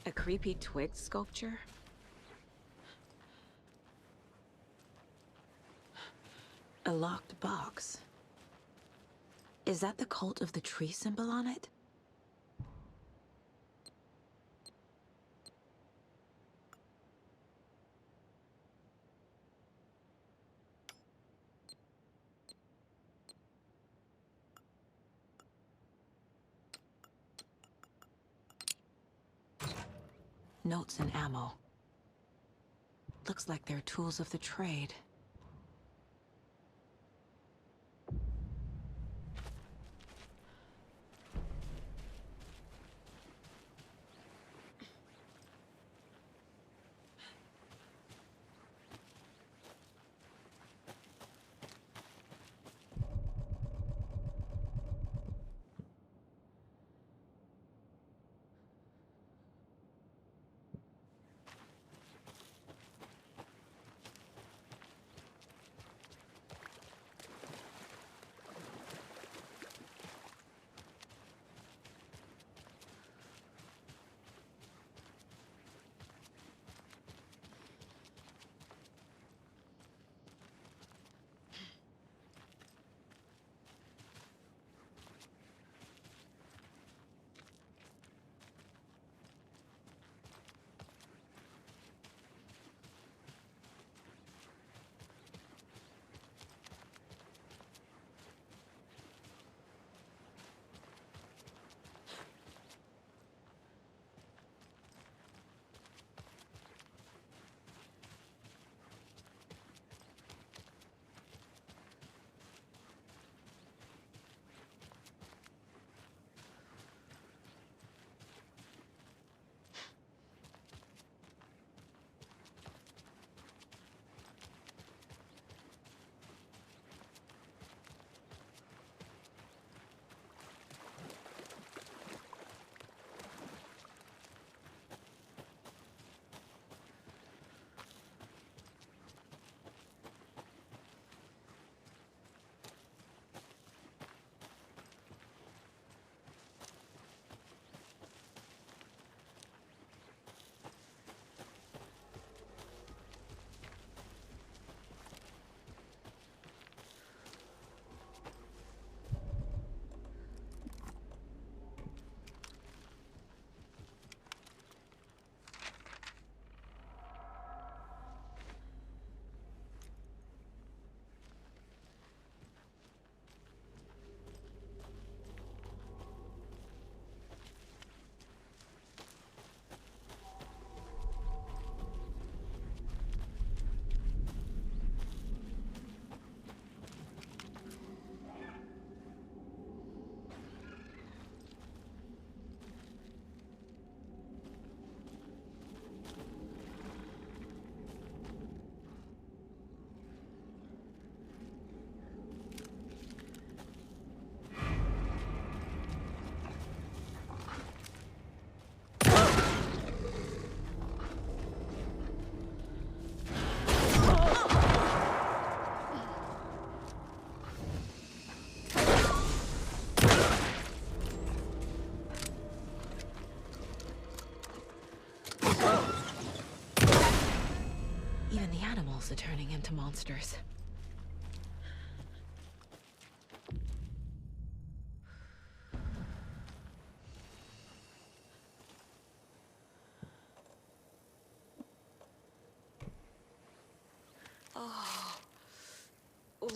A creepy twig sculpture? A locked box. Is that the cult of the tree symbol on it? Notes and ammo. Looks like they're tools of the trade. Even the animals are turning into monsters. Oh. Ooh.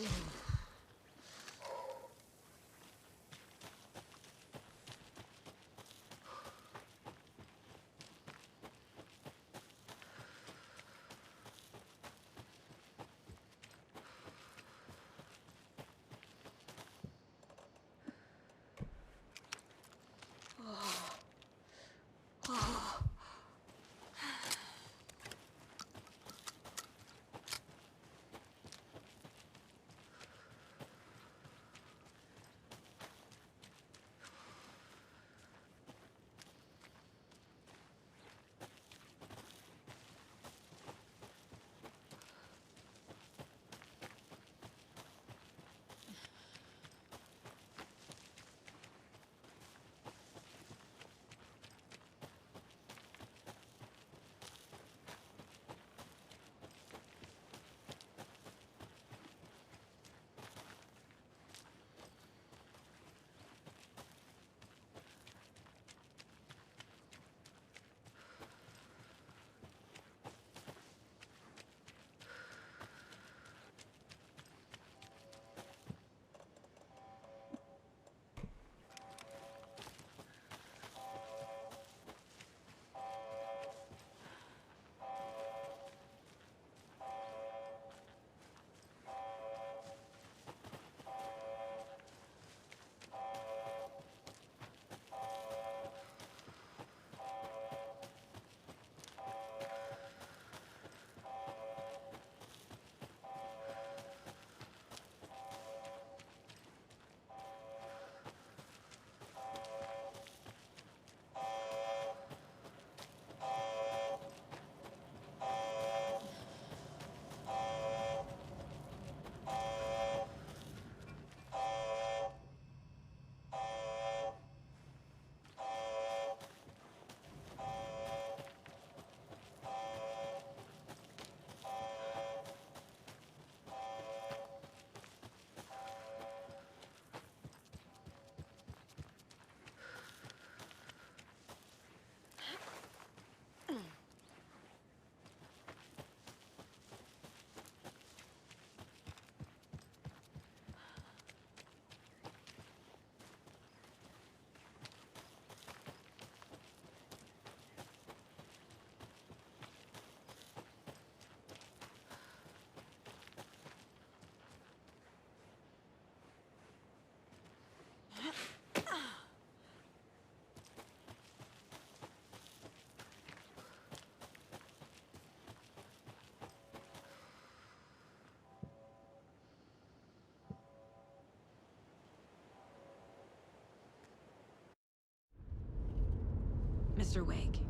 Mr. Wake,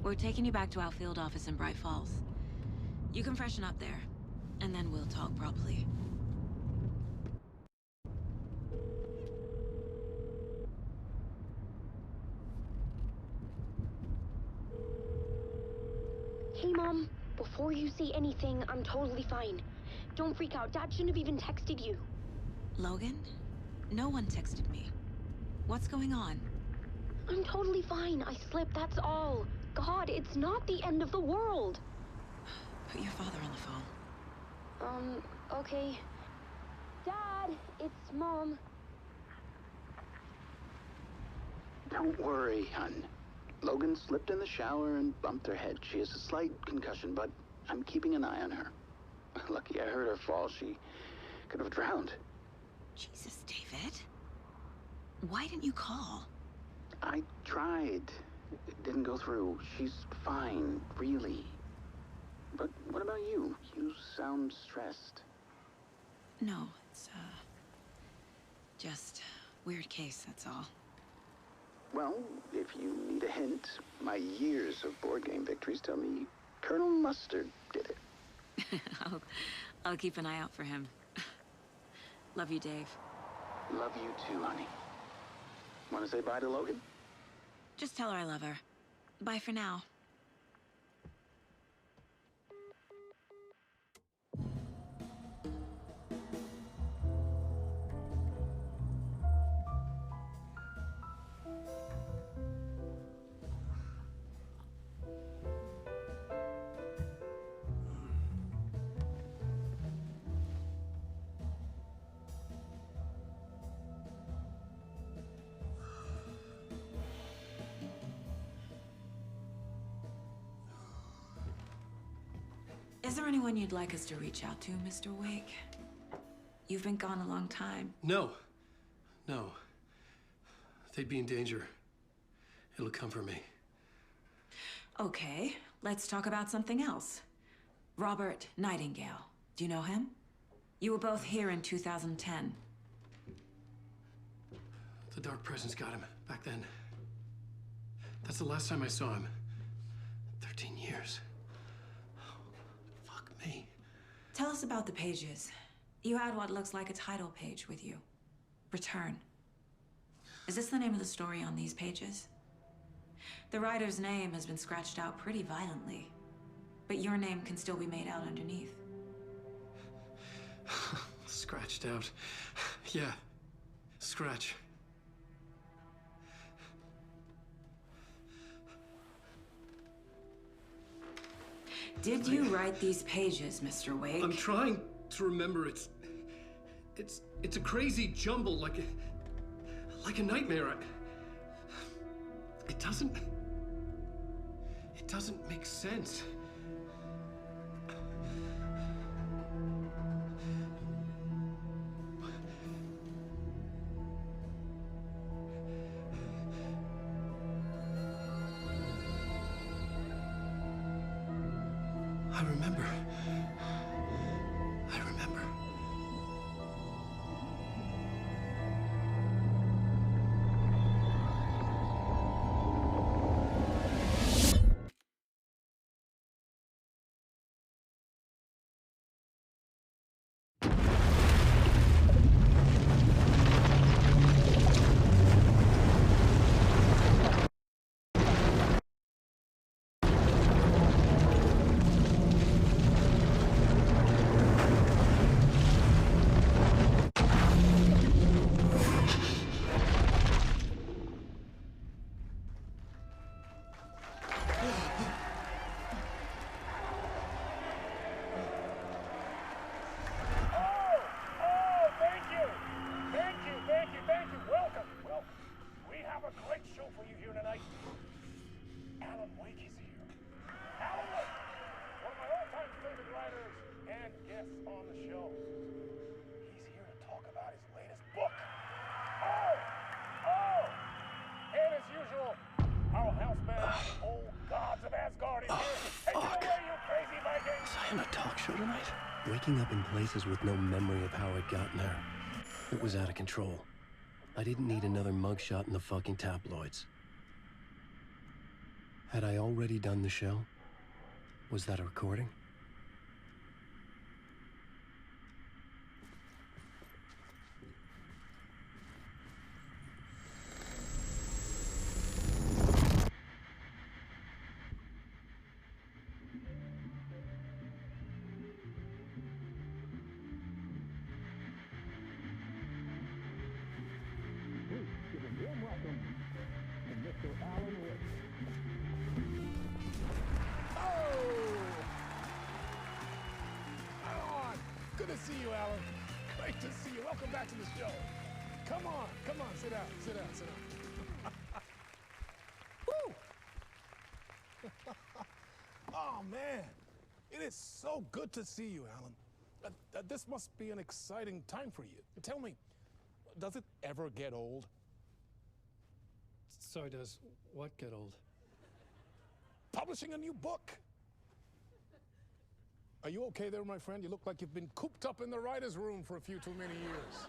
we're taking you back to our field office in Bright Falls. You can freshen up there, and then we'll talk properly. Hey, Mom. Before you say anything, I'm totally fine. Don't freak out. Dad shouldn't have even texted you. Logan? No one texted me. What's going on? I'm totally fine. I slipped, that's all. God, it's not the end of the world. Put your father on the phone. Okay. Dad, it's Mom. Don't worry, hon. Logan slipped in the shower and bumped her head. She has a slight concussion, but I'm keeping an eye on her. Lucky I heard her fall. She could have drowned. Jesus, David. Why didn't you call? I tried. It didn't go through. She's fine, really. But what about you? You sound stressed. No, it's, just weird case, that's all. Well, if you need a hint, my years of board game victories tell me Colonel Mustard did it. I'll keep an eye out for him. Love you, Dave. Love you too, honey. Want to say bye to Logan? Just tell her I love her. Bye for now. Is there anyone you'd like us to reach out to, Mr. Wake? You've been gone a long time. No. They'd be in danger. It'll come for me. Okay, let's talk about something else. Robert Nightingale. Do you know him? You were both here in 2010. The Dark Presence got him back then. That's the last time I saw him. 13 years. Fuck me. Tell us about the pages. You had what looks like a title page with you. Return. Is this the name of the story on these pages? The writer's name has been scratched out pretty violently, but your name can still be made out underneath. Scratched out. Yeah. Scratch. Did you write these pages, Mr. Wake? I'm trying to remember. It's a crazy jumble, like a nightmare. It doesn't make sense. I remember. Waking up in places with no memory of how I'd gotten there. It was out of control. I didn't need another mugshot in the fucking tabloids. Had I already done the show? Was that a recording? Good to see you, Alan. Great to see you. Welcome back to the show. Come on, sit down, sit down, sit down. Woo! Oh, man. It is so good to see you, Alan. This must be an exciting time for you. Tell me, does it ever get old? So does what get old? Publishing a new book. Are you okay there, my friend? You look like you've been cooped up in the writer's room for a few too many years.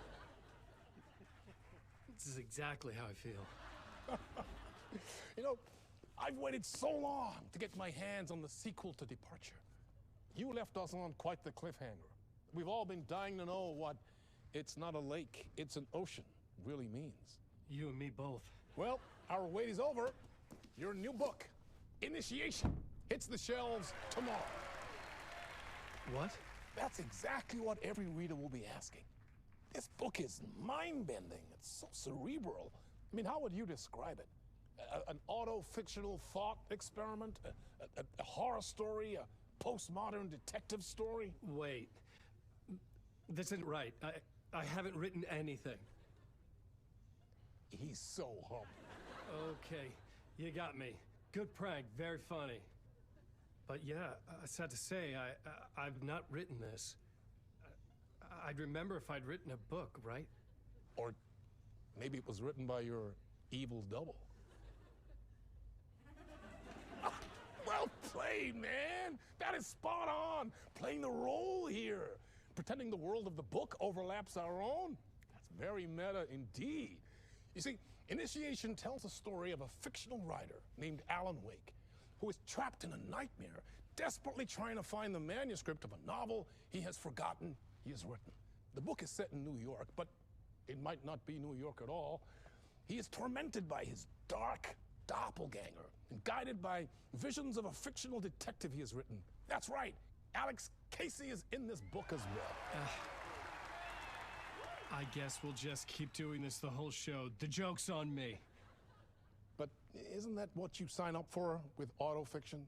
This is exactly how I feel. You know, I've waited so long to get my hands on the sequel to Departure. You left us on quite the cliffhanger. We've all been dying to know what "it's not a lake, it's an ocean" really means. You and me both. Well, our wait is over. Your new book, Initiation, hits the shelves tomorrow. What? That's exactly what every reader will be asking. This book is mind-bending. It's so cerebral. I mean, how would you describe it? An auto-fictional thought experiment? A horror story? A postmodern detective story? Wait. This isn't right. I haven't written anything. He's so humble. Okay, you got me. Good prank, very funny. But yeah, sad to say, I've not written this. I'd remember if I'd written a book, right? Or maybe it was written by your evil double. Well played, man! That is spot on! Playing the role here. Pretending the world of the book overlaps our own. That's very meta indeed. You see, Initiation tells the story of a fictional writer named Alan Wake, who is trapped in a nightmare, desperately trying to find the manuscript of a novel he has forgotten he has written. The book is set in New York, but it might not be New York at all. He is tormented by his dark doppelganger and guided by visions of a fictional detective he has written. That's right, Alex Casey is in this book as well. I guess we'll just keep doing this the whole show. The joke's on me. But isn't that what you sign up for with autofiction?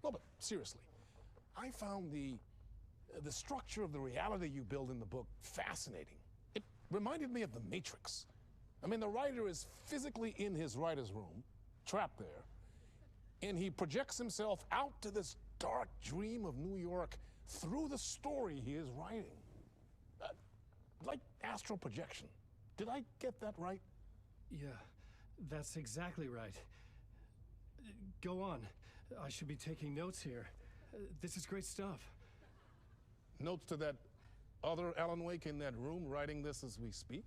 No, but seriously, I found the structure of the reality you build in the book fascinating. It reminded me of The Matrix. I mean, the writer is physically in his writer's room, trapped there, and he projects himself out to this dark dream of New York through the story he is writing. Like astral projection. Did I get that right? Yeah, that's exactly right. Go on. I should be taking notes here. This is great stuff. Notes to that other Alan Wake in that room writing this as we speak?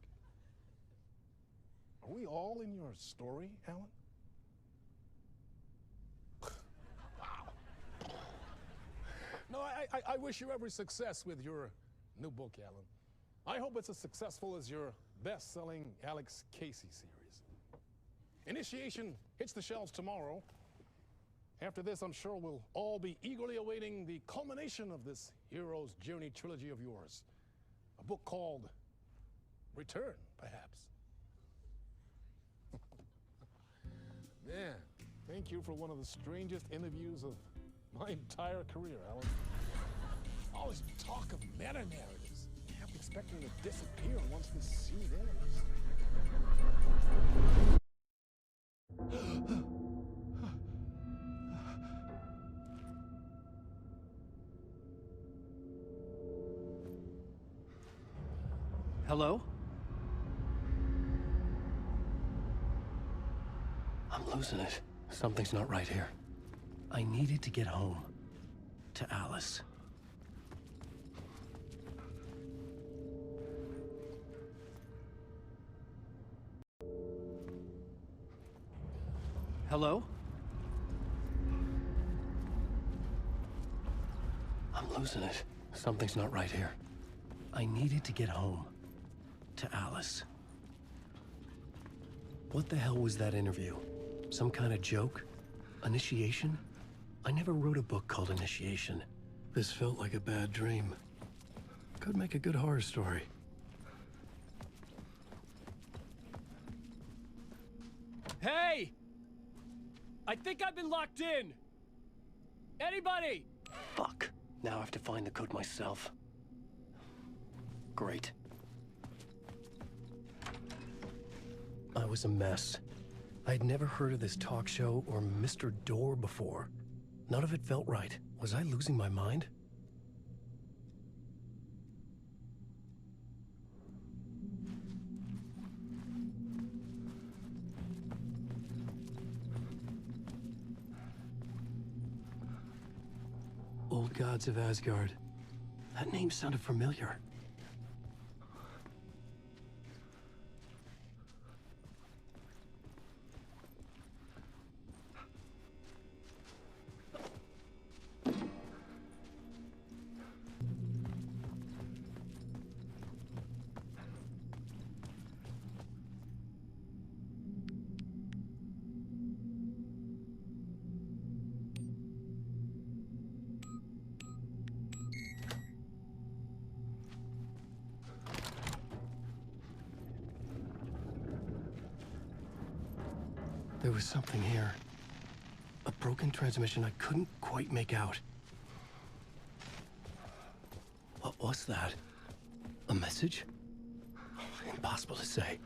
Are we all in your story, Alan? Wow. No, I wish you every success with your new book, Alan. I hope it's as successful as your best-selling Alex Casey series. Initiation hits the shelves tomorrow. After this, I'm sure we'll all be eagerly awaiting the culmination of this hero's journey trilogy of yours. A book called Return, perhaps. Man, thank you for one of the strangest interviews of my entire career, Alan. All this talk of meta-narratives. I am expecting to disappear once this scene ends. Hello? I'm losing it. Something's not right here. I needed to get home. To Alice. Hello? losing it. Something's not right here. I needed to get home. To Alice. What the hell was that interview? Some kind of joke? Initiation? I never wrote a book called Initiation. This felt like a bad dream. Could make a good horror story. Hey! I think I've been locked in! Anybody? Fuck. Now I have to find the code myself. Great. I was a mess. I'd never heard of this talk show or Mr. Door before. None of it felt right. Was I losing my mind? Old Gods of Asgard. That name sounded familiar. There was something here. A broken transmission I couldn't quite make out. What was that? A message? Impossible to say.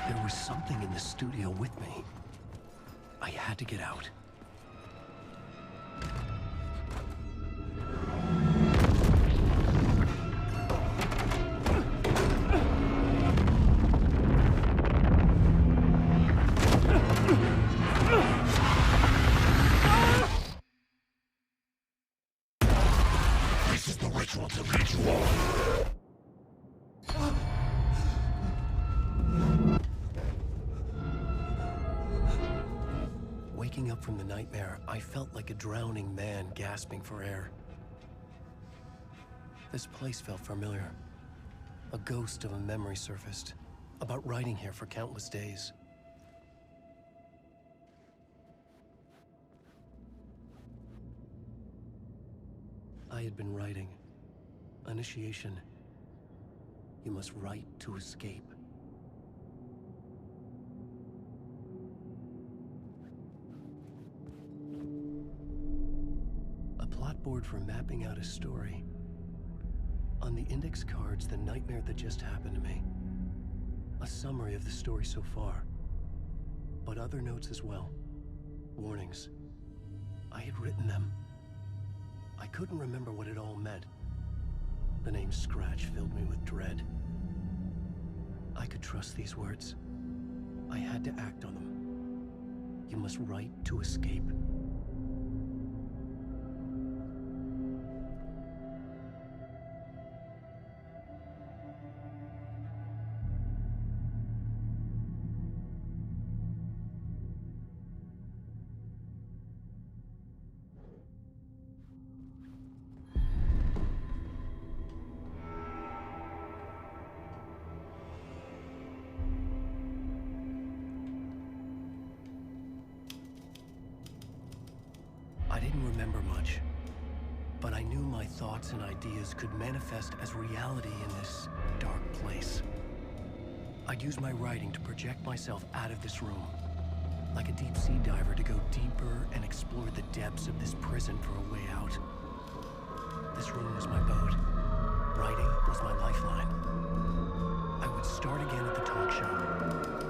There was something in the studio with me. I had to get out. This is the ritual to lead you on. Waking up from the nightmare, I felt like a drowning man gasping for air. This place felt familiar. A ghost of a memory surfaced, about writing here for countless days. I had been writing. Initiation. You must write to escape. Board for mapping out a story. On the index cards, the nightmare that just happened to me. A summary of the story so far. But other notes as well. Warnings. I had written them. I couldn't remember what it all meant. The name Scratch filled me with dread. I could trust these words. I had to act on them. You must write to escape. I didn't remember much, but I knew my thoughts and ideas could manifest as reality in this dark place. I'd use my writing to project myself out of this room, like a deep sea diver to go deeper and explore the depths of this prison for a way out. This room was my boat. Writing was my lifeline. I would start again at the talk show.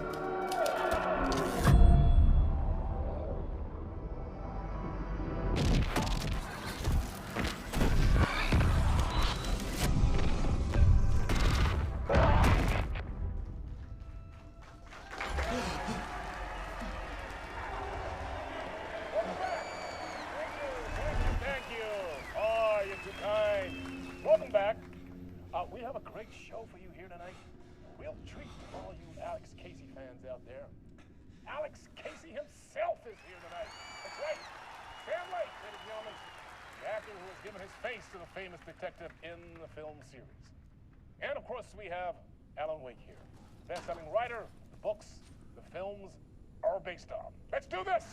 kids out there. Alex Casey himself is here tonight. That's right. Sam Lake, ladies and gentlemen. The actor who has given his face to the famous detective in the film series. And of course, we have Alan Wake here. Best-selling writer, the books, the films are based on. Let's do this!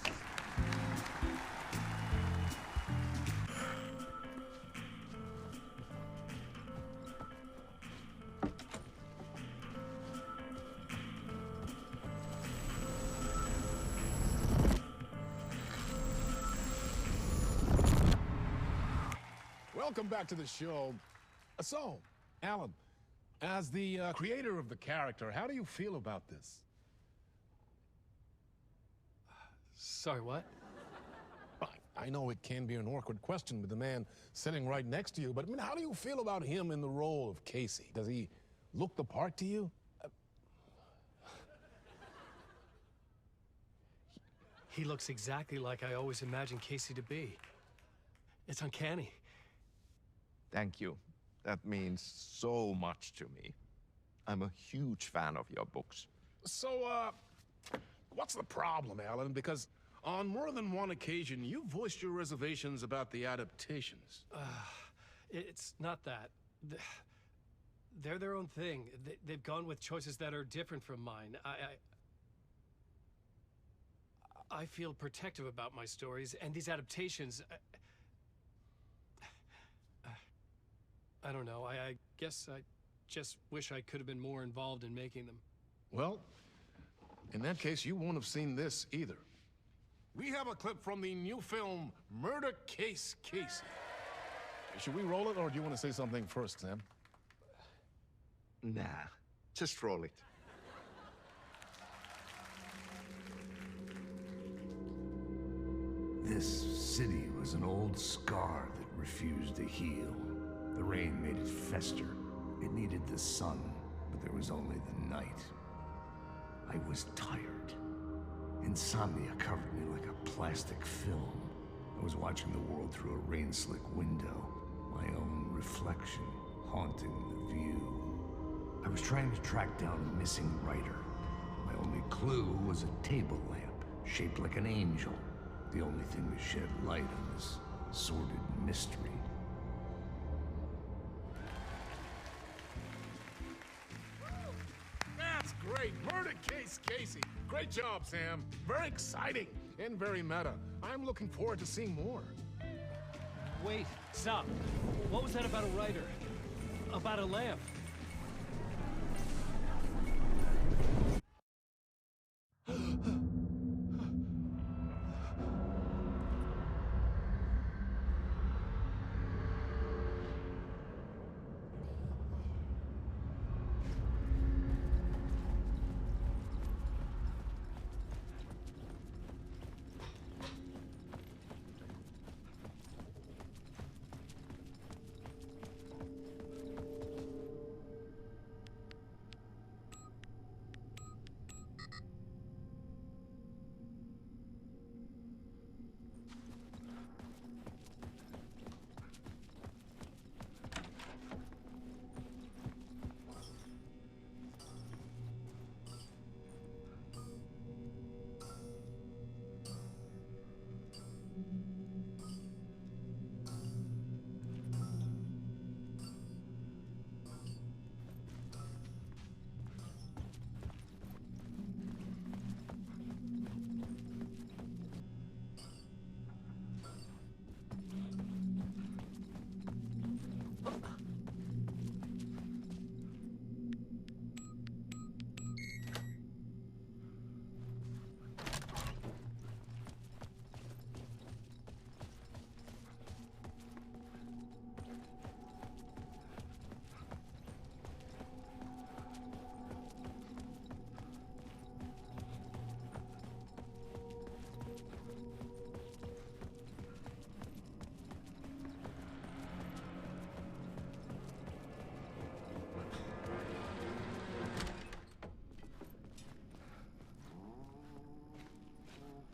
Welcome back to the show. So, Alan, as the creator of the character, how do you feel about this? Sorry, what? I know it can be an awkward question with the man sitting right next to you, but I mean, how do you feel about him in the role of Casey? Does he look the part to you? He looks exactly like I always imagined Casey to be. It's uncanny. Thank you. That means so much to me. I'm a huge fan of your books. So, what's the problem, Alan? Because on more than one occasion, you voiced your reservations about the adaptations. It's not that. They're their own thing. They've gone with choices that are different from mine. I feel protective about my stories, and these adaptations... I don't know. I guess I just wish I could have been more involved in making them. Well, in that case, you won't have seen this either. We have a clip from the new film, Murder Case Casey. Should we roll it, or do you want to say something first, Sam? Nah, just roll it. This city was an old scar that refused to heal. The rain made it fester. It needed the sun, but there was only the night. I was tired. Insomnia covered me like a plastic film. I was watching the world through a rain-slick window, my own reflection haunting the view. I was trying to track down a missing writer. My only clue was a table lamp, shaped like an angel. The only thing that shed light on this sordid mystery. That's great! Murder Case Casey! Great job, Sam. Very exciting and very meta. I'm looking forward to seeing more. Wait, stop. What was that about a writer? About a lamp?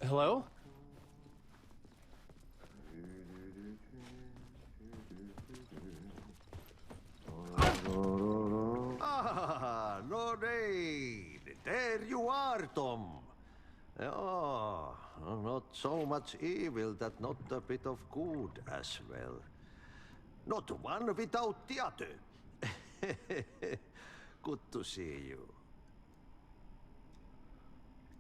Hello? Ah, Lord Aid! there you are, Tom. Oh, not so much evil that not a bit of good as well. Not one without the other. Good to see you.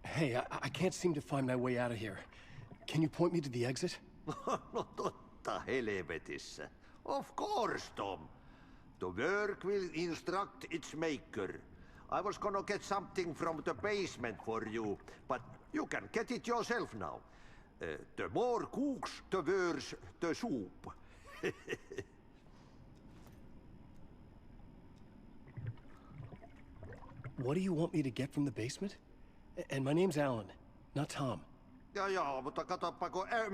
Hey, I can't seem to find my way out of here. Can you point me to the exit? No totta helvetissä. Of course, Tom. The work will instruct its maker. I was gonna get something from the basement for you, but you can get it yourself now. The more cooks, the worse the soup. What do you want me to get from the basement? And my name's Alan, not Tom. Ja, mutta katsoppa, a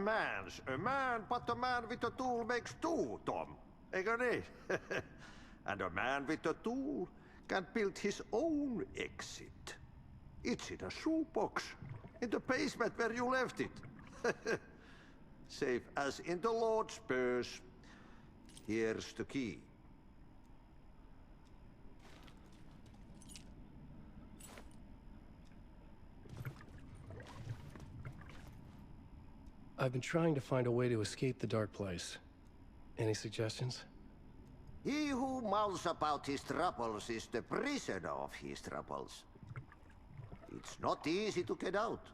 man, but a man with a tool makes two, Tom. Eikö niin? And a man with a tool can build his own exit. It's in a shoebox, in the basement where you left it. Safe as in the Lord's purse. Here's the key. I've been trying to find a way to escape the dark place. Any suggestions? He who mouths about his troubles is the prisoner of his troubles. It's not easy to get out.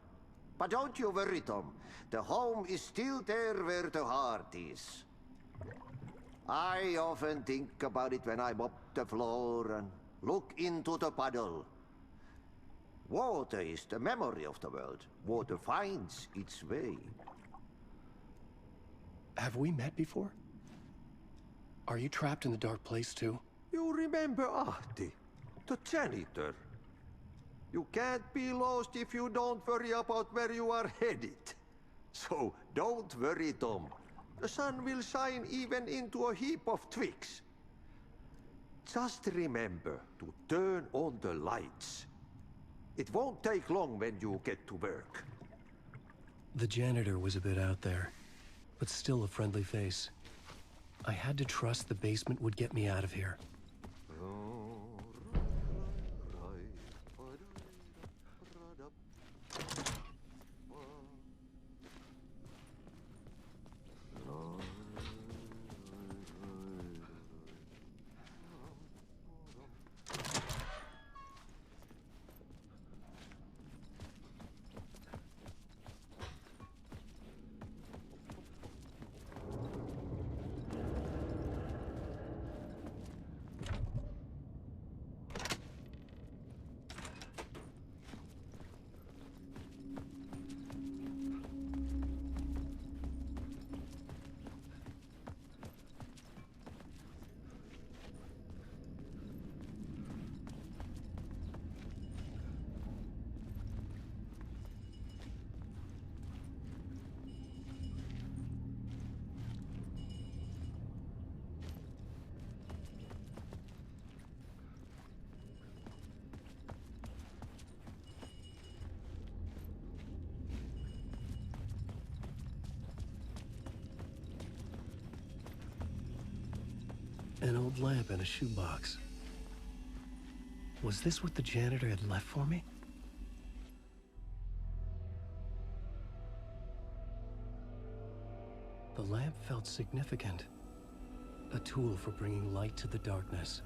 But don't you worry, Tom. The home is still there where the heart is. I often think about it when I mop the floor and look into the puddle. Water is the memory of the world. Water finds its way. Have we met before? Are you trapped in the dark place too? You remember Ahti, the janitor. You can't be lost if you don't worry about where you are headed. So don't worry, Tom. The sun will shine even into a heap of twigs. Just remember to turn on the lights. It won't take long when you get to work. The janitor was a bit out there, but still a friendly face. I had to trust the basement would get me out of here. An old lamp in a shoebox. Was this what the janitor had left for me? The lamp felt significant. A tool for bringing light to the darkness.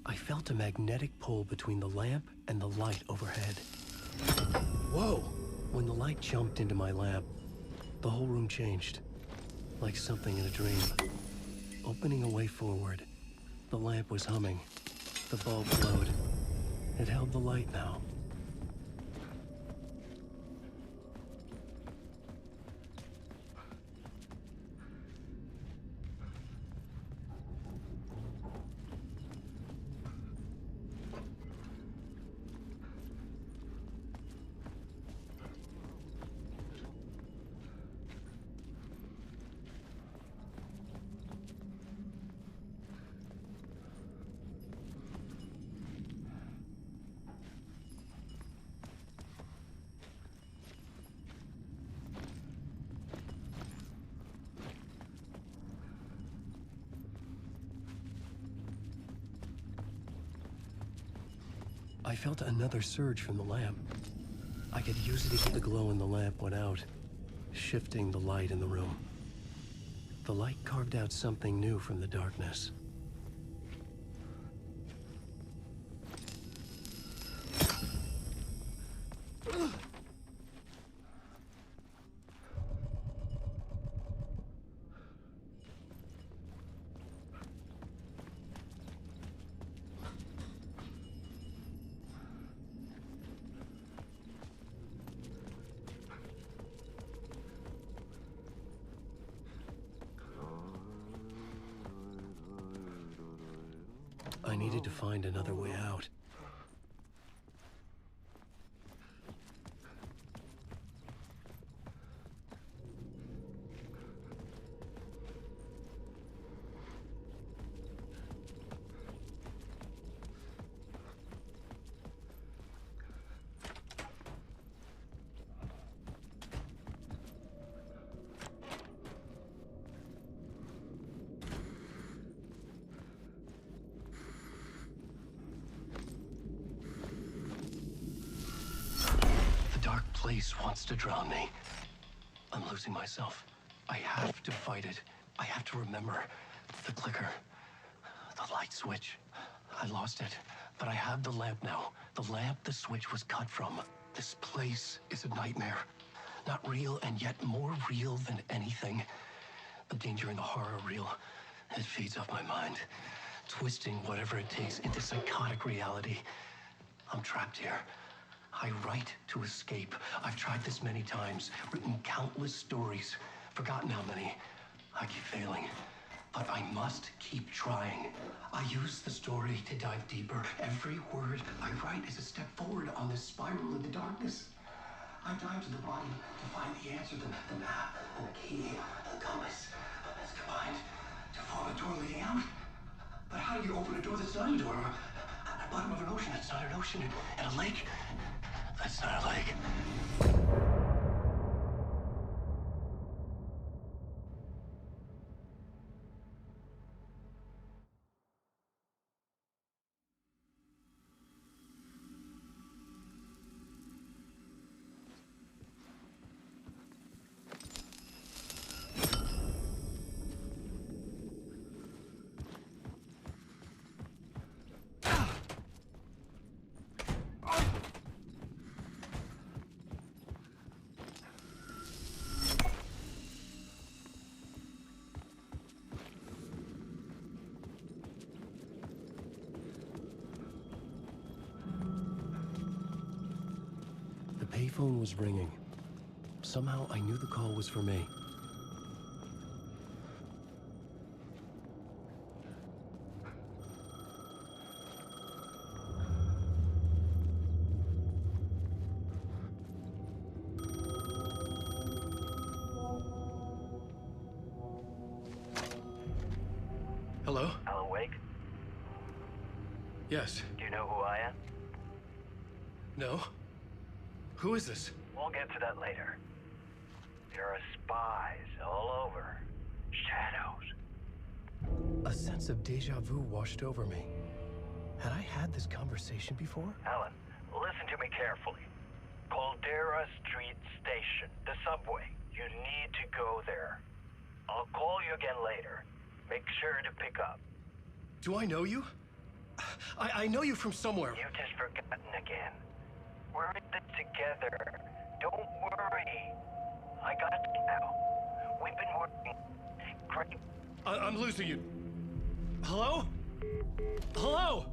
I felt a magnetic pull between the lamp and the light overhead. Whoa! When the light jumped into my lamp, the whole room changed, like something in a dream. Opening a way forward, the lamp was humming. The bulb glowed. It held the light now. I felt another surge from the lamp. I could use it if the glow in the lamp went out, shifting the light in the room. The light carved out something new from the darkness. I needed to find another way out. Place wants to drown me. I'm losing myself. I have to fight it. I have to remember. The clicker. The light switch. I lost it. But I have the lamp now. The lamp the switch was cut from. This place is a nightmare. Not real, and yet more real than anything. The danger and the horror real. It feeds off my mind. Twisting whatever it takes into psychotic reality. I'm trapped here. I write to escape. I've tried this many times, written countless stories, forgotten how many. I keep failing, but I must keep trying. I use the story to dive deeper. Every word I write is a step forward on this spiral into darkness. I dive to the bottom to find the answer, the map, and the key, the compass. It's combined to form a door leading out. But how do you open a door that's not a door? At the bottom of an ocean that's not an ocean, and a lake that's not a lake. The payphone was ringing. Somehow I knew the call was for me. Hello? Alan Wake? Yes. Do you know who I am? No? Who is this? We'll get to that later. There are spies all over. Shadows. A sense of deja vu washed over me. Had I had this conversation before? Alan, listen to me carefully. Caldera Street Station, the subway. You need to go there. I'll call you again later. Make sure to pick up. Do I know you? I know you from somewhere. You've just forgotten again. We're in this together. Don't worry. I got you now. We've been working. Great. I'm losing you. Hello? Hello?